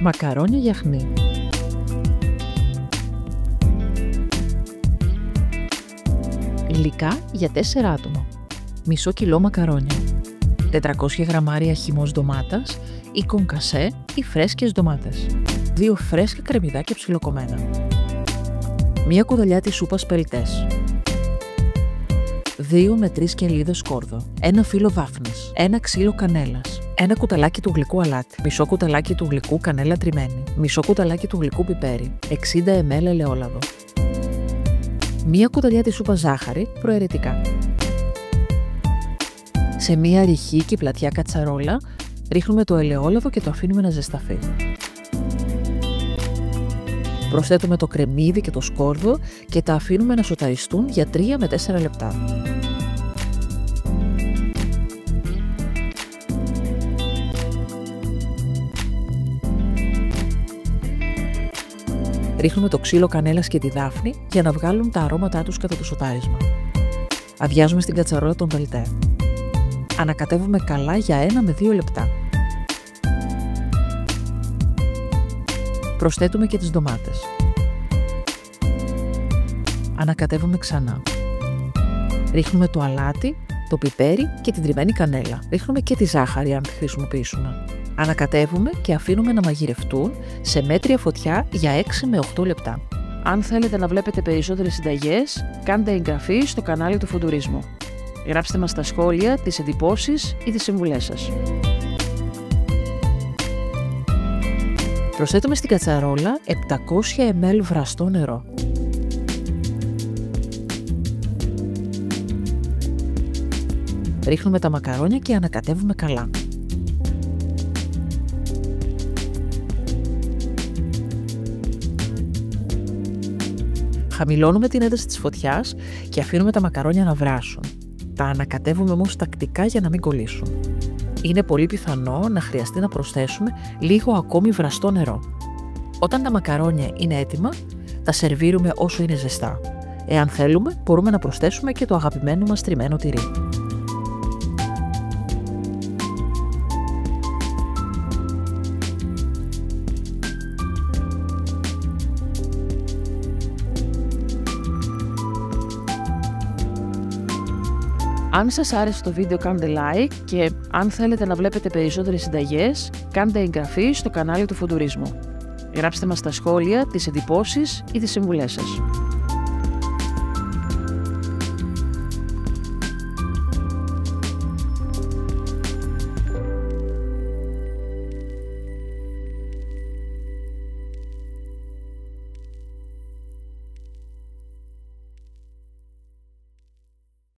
Μακαρόνια γιαχνί. Υλικά για 4 άτομα. Μισό κιλό μακαρόνια. 400 γραμμάρια χυμός ντομάτας ή κονκασέ ή φρέσκες ντομάτες. 2 φρέσκα κρεμμυδάκια ψιλοκομμένα. 1 κουταλιά σούπας πελτές. 2 με 3 κελίδες σκόρδο. 1 φύλλο δάφνης. 1 ξύλο κανέλας. 1 κουταλάκι του γλυκού αλάτι. Μισό κουταλάκι του γλυκού κανέλα τριμμένη. Μισό κουταλάκι του γλυκού πιπέρι. 60 ml ελαιόλαδο. 1 κουταλιά τη σούπα ζάχαρη προαιρετικά. Σε μία ρηχή και πλατιά κατσαρόλα ρίχνουμε το ελαιόλαδο και το αφήνουμε να ζεσταθεί. Προσθέτουμε το κρεμμύδι και το σκόρδο και τα αφήνουμε να σοταριστούν για 3 με 4 λεπτά. Ρίχνουμε το ξύλο κανέλας και τη δάφνη για να βγάλουν τα αρώματά τους κατά το σοτάρισμα. Αδειάζουμε στην κατσαρόλα τον πελτέ. Ανακατεύουμε καλά για 1 με 2 λεπτά. Προσθέτουμε και τις ντομάτες. Ανακατεύουμε ξανά. Ρίχνουμε το αλάτι, το πιπέρι και την τριμμένη κανέλα. Ρίχνουμε και τη ζάχαρη αν τη χρησιμοποιήσουμε. Ανακατεύουμε και αφήνουμε να μαγειρευτούν σε μέτρια φωτιά για 6 με 8 λεπτά. Αν θέλετε να βλέπετε περισσότερες συνταγές, κάντε εγγραφή στο κανάλι του Φοντουρισμού. Γράψτε μας στα σχόλια τις εντυπώσεις ή τις συμβουλές σας. Προσθέτουμε στην κατσαρόλα 700 ml βραστό νερό. Ρίχνουμε τα μακαρόνια και ανακατεύουμε καλά. Χαμηλώνουμε την ένταση της φωτιάς και αφήνουμε τα μακαρόνια να βράσουν. Τα ανακατεύουμε όμως τακτικά για να μην κολλήσουν. Είναι πολύ πιθανό να χρειαστεί να προσθέσουμε λίγο ακόμη βραστό νερό. Όταν τα μακαρόνια είναι έτοιμα, τα σερβίρουμε όσο είναι ζεστά. Εάν θέλουμε, μπορούμε να προσθέσουμε και το αγαπημένο μας τριμμένο τυρί. Αν σας άρεσε το βίντεο κάντε like και αν θέλετε να βλέπετε περισσότερες συνταγές, κάντε εγγραφή στο κανάλι του Φοντουρισμού. Γράψτε μας στα σχόλια τις εντυπώσεις ή τις συμβουλές σας.